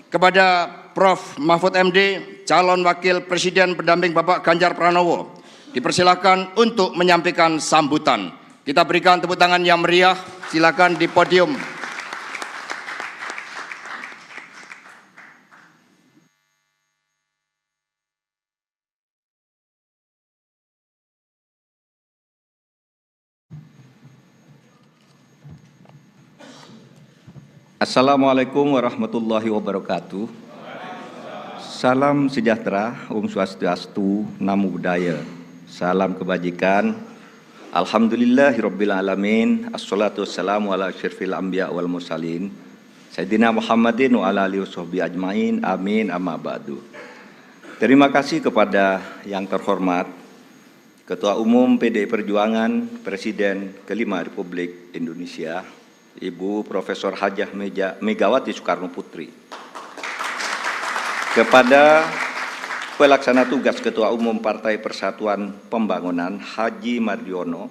kepada Prof. Mahfud MD, calon wakil presiden pendamping Bapak Ganjar Pranowo, dipersilakan untuk menyampaikan sambutan. Kita berikan tepuk tangan yang meriah. Silakan di podium. Assalamualaikum warahmatullahi wabarakatuh. Salam sejahtera, Om Swastiastu, Namo Buddhaya. Salam kebajikan. Alhamdulillahirabbil alamin. Assalatu wassalamu ala asyrafil anbiya wal mursalin. Sayyidina Muhammadin wa ala alihi washabbihi ajmain. Amin amma ba'du. Terima kasih kepada yang terhormat Ketua Umum PDI Perjuangan, Presiden kelima Republik Indonesia, Ibu Profesor Hajah Megawati Soekarno Putri. Kepada Pelaksana Tugas Ketua Umum Partai Persatuan Pembangunan Haji Mardiono,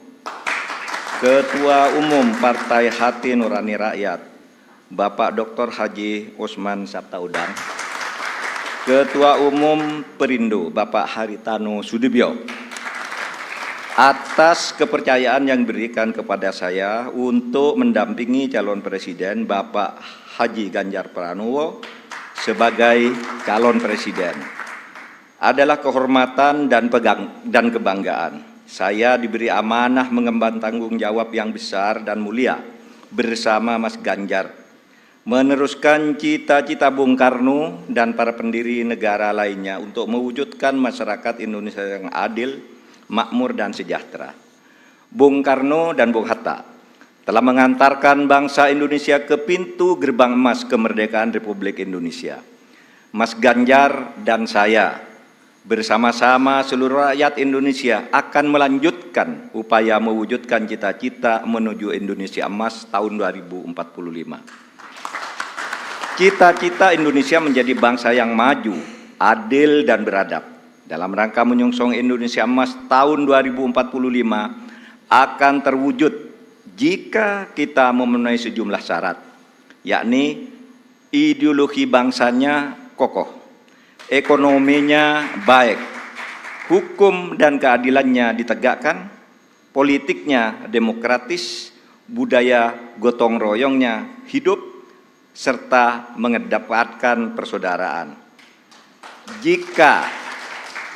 Ketua Umum Partai Hati Nurani Rakyat Bapak Dr. Haji Osman Sabtaudang, Ketua Umum Perindo Bapak Haritano Sudibyo, atas kepercayaan yang diberikan kepada saya untuk mendampingi calon presiden Bapak Haji Ganjar Pranowo sebagai calon presiden. Adalah kehormatan dan kebanggaan. Saya diberi amanah mengemban tanggung jawab yang besar dan mulia bersama Mas Ganjar, meneruskan cita-cita Bung Karno dan para pendiri negara lainnya untuk mewujudkan masyarakat Indonesia yang adil, makmur dan sejahtera. Bung Karno dan Bung Hatta telah mengantarkan bangsa Indonesia ke pintu gerbang emas kemerdekaan Republik Indonesia. Mas Ganjar dan saya bersama-sama seluruh rakyat Indonesia akan melanjutkan upaya mewujudkan cita-cita menuju Indonesia emas tahun 2045. Cita-cita Indonesia menjadi bangsa yang maju, adil dan beradab. Dalam rangka menyongsong Indonesia Emas tahun 2045 akan terwujud jika kita memenuhi sejumlah syarat, yakni ideologi bangsanya kokoh, ekonominya baik, hukum dan keadilannya ditegakkan, politiknya demokratis, budaya gotong royongnya hidup, serta mengedepankan persaudaraan. Jika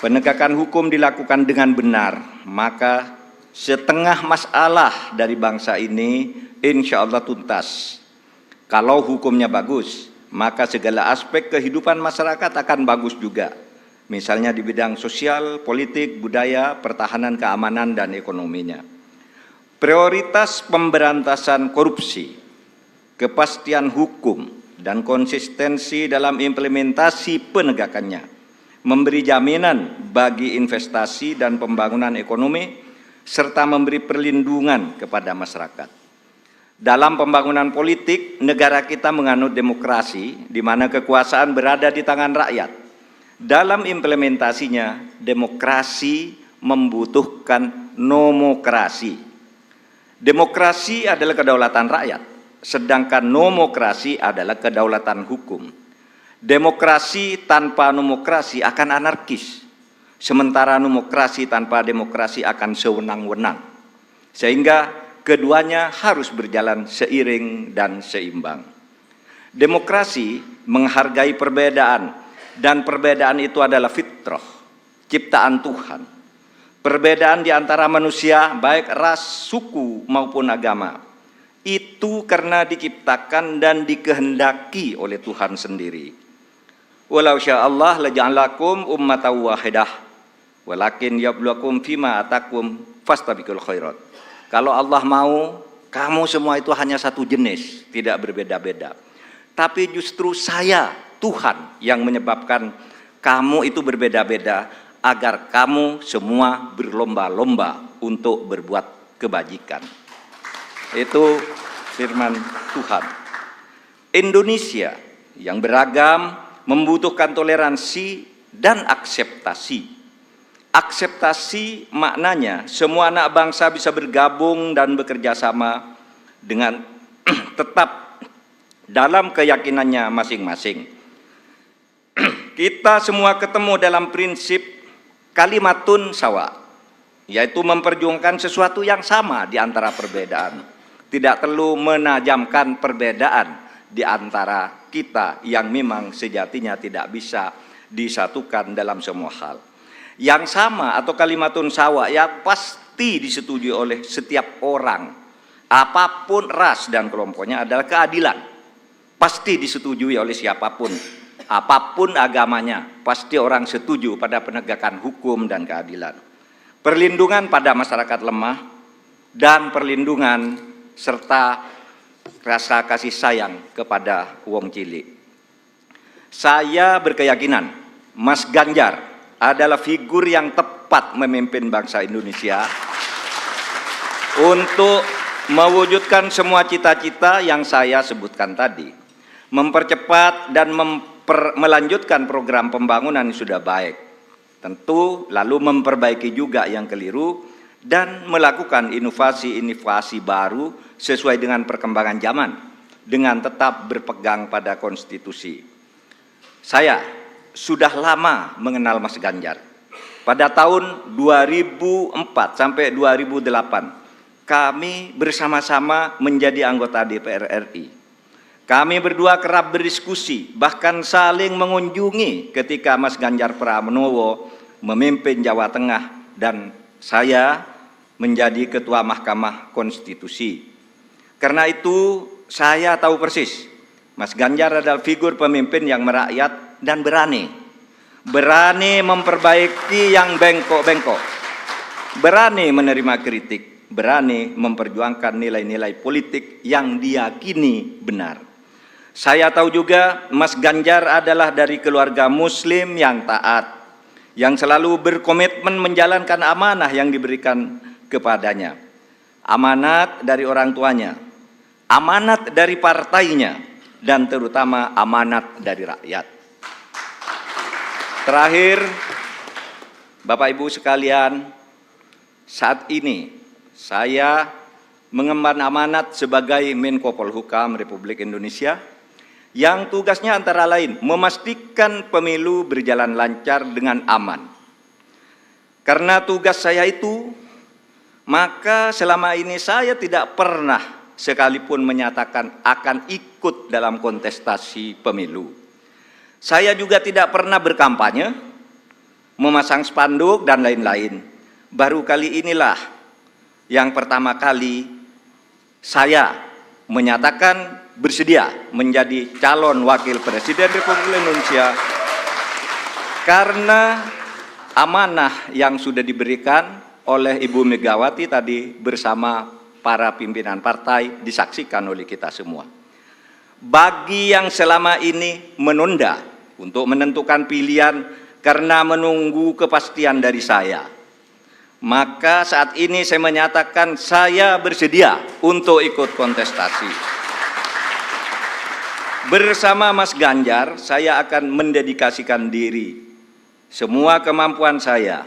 penegakan hukum dilakukan dengan benar, maka setengah masalah dari bangsa ini insya Allah tuntas. Kalau hukumnya bagus, maka segala aspek kehidupan masyarakat akan bagus juga. Misalnya di bidang sosial, politik, budaya, pertahanan, keamanan, dan ekonominya. Prioritas pemberantasan korupsi, kepastian hukum, dan konsistensi dalam implementasi penegakannya, memberi jaminan bagi investasi dan pembangunan ekonomi, serta memberi perlindungan kepada masyarakat. Dalam pembangunan politik, negara kita menganut demokrasi, di mana kekuasaan berada di tangan rakyat. Dalam implementasinya, demokrasi membutuhkan nomokrasi. Demokrasi adalah kedaulatan rakyat, sedangkan nomokrasi adalah kedaulatan hukum. Demokrasi tanpa nomokrasi akan anarkis, sementara nomokrasi tanpa demokrasi akan sewenang-wenang. Sehingga keduanya harus berjalan seiring dan seimbang. Demokrasi menghargai perbedaan, dan perbedaan itu adalah fitrah, ciptaan Tuhan. Perbedaan di antara manusia, baik ras, suku maupun agama, itu karena diciptakan dan dikehendaki oleh Tuhan sendiri. Walau sya'allah laja'alakum ummatan wahidah, walakin yabluwakum fima atakum fastabiqul khairat. Kalau Allah mau, kamu semua itu hanya satu jenis, tidak berbeda-beda. Tapi justru saya, Tuhan, yang menyebabkan kamu itu berbeda-beda, agar kamu semua berlomba-lomba untuk berbuat kebajikan. Itu firman Tuhan. Indonesia yang beragam membutuhkan toleransi dan akseptasi. Akseptasi maknanya semua anak bangsa bisa bergabung dan bekerja sama dengan tetap dalam keyakinannya masing-masing. kita semua ketemu dalam prinsip kalimatun sawa, yaitu memperjuangkan sesuatu yang sama di antara perbedaan. Tidak perlu menajamkan perbedaan di antara kita yang memang sejatinya tidak bisa disatukan dalam semua hal. Yang sama atau kalimatun sawa yang pasti disetujui oleh setiap orang, apapun ras dan kelompoknya, adalah keadilan. Pasti disetujui oleh siapapun, apapun agamanya, pasti orang setuju pada penegakan hukum dan keadilan. Perlindungan pada masyarakat lemah, dan perlindungan serta rasa kasih sayang kepada wong cilik. Saya berkeyakinan Mas Ganjar adalah figur yang tepat memimpin bangsa Indonesia untuk mewujudkan semua cita-cita yang saya sebutkan tadi. Mempercepat dan melanjutkan program pembangunan yang sudah baik. Tentu lalu memperbaiki juga yang keliru dan melakukan inovasi-inovasi baru sesuai dengan perkembangan zaman dengan tetap berpegang pada konstitusi. Saya sudah lama mengenal Mas Ganjar. Pada tahun 2004 sampai 2008 kami bersama-sama menjadi anggota DPR RI. Kami berdua kerap berdiskusi, bahkan saling mengunjungi ketika Mas Ganjar Pranowo memimpin Jawa Tengah dan saya menjadi Ketua Mahkamah Konstitusi. Karena itu saya tahu persis, Mas Ganjar adalah figur pemimpin yang merakyat dan berani. Berani memperbaiki yang bengkok-bengkok. Berani menerima kritik, berani memperjuangkan nilai-nilai politik yang diyakini benar. Saya tahu juga Mas Ganjar adalah dari keluarga Muslim yang taat, yang selalu berkomitmen menjalankan amanah yang diberikan kepadanya. Amanat dari orang tuanya, amanat dari partainya, dan terutama amanat dari rakyat. Terakhir, Bapak Ibu sekalian, saat ini saya mengemban amanat sebagai Menko Polhukam Republik Indonesia yang tugasnya antara lain memastikan pemilu berjalan lancar dengan aman. Karena tugas saya itu, maka selama ini saya tidak pernah sekalipun menyatakan akan ikut dalam kontestasi pemilu. Saya juga tidak pernah berkampanye, memasang spanduk dan lain-lain. Baru kali inilah yang pertama kali saya menyatakan bersedia menjadi calon wakil presiden Republik Indonesia karena amanah yang sudah diberikan oleh Ibu Megawati tadi bersama para pimpinan partai disaksikan oleh kita semua. Bagi yang selama ini menunda untuk menentukan pilihan karena menunggu kepastian dari saya, maka saat ini saya menyatakan saya bersedia untuk ikut kontestasi. Bersama Mas Ganjar, saya akan mendedikasikan diri, semua kemampuan saya,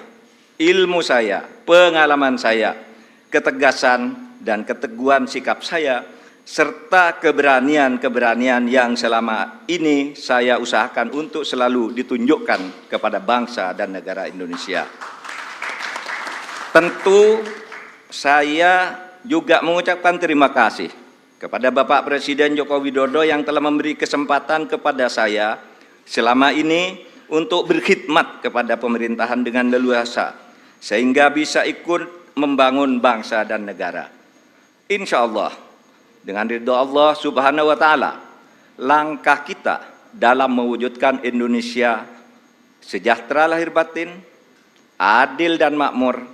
ilmu saya, pengalaman saya, ketegasan dan keteguhan sikap saya, serta keberanian-keberanian yang selama ini saya usahakan untuk selalu ditunjukkan kepada bangsa dan negara Indonesia. Tentu saya juga mengucapkan terima kasih kepada Bapak Presiden Joko Widodo yang telah memberi kesempatan kepada saya selama ini untuk berkhidmat kepada pemerintahan dengan leluasa, sehingga bisa ikut membangun bangsa dan negara. Insya Allah, dengan ridho Allah Subhanahu wa Ta'ala, langkah kita dalam mewujudkan Indonesia sejahtera lahir batin, adil dan makmur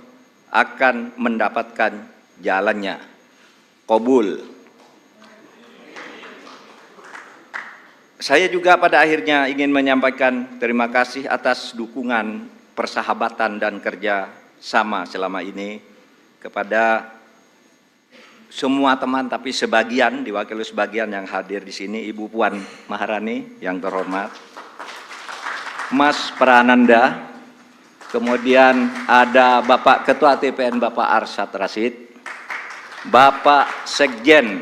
akan mendapatkan jalannya. Qabul. Saya juga pada akhirnya ingin menyampaikan terima kasih atas dukungan, persahabatan dan kerja sama selama ini kepada semua teman, tapi sebagian, diwakili sebagian yang hadir di sini, Ibu Puan Maharani yang terhormat, Mas Prananda, kemudian ada Bapak Ketua TPN Bapak Arsyad Rashid, Bapak Sekjen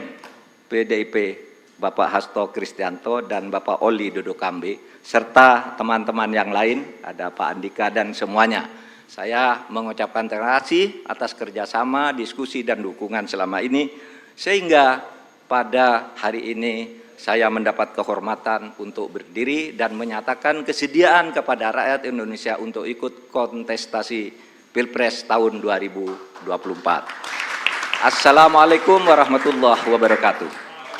PDIP Bapak Hasto Kristianto dan Bapak Oli Dodo Kambe, serta teman-teman yang lain, ada Pak Andika dan semuanya. Saya mengucapkan terima kasih atas kerjasama, diskusi, dan dukungan selama ini, sehingga pada hari ini saya mendapat kehormatan untuk berdiri dan menyatakan kesediaan kepada rakyat Indonesia untuk ikut kontestasi Pilpres tahun 2024. Assalamualaikum warahmatullahi wabarakatuh.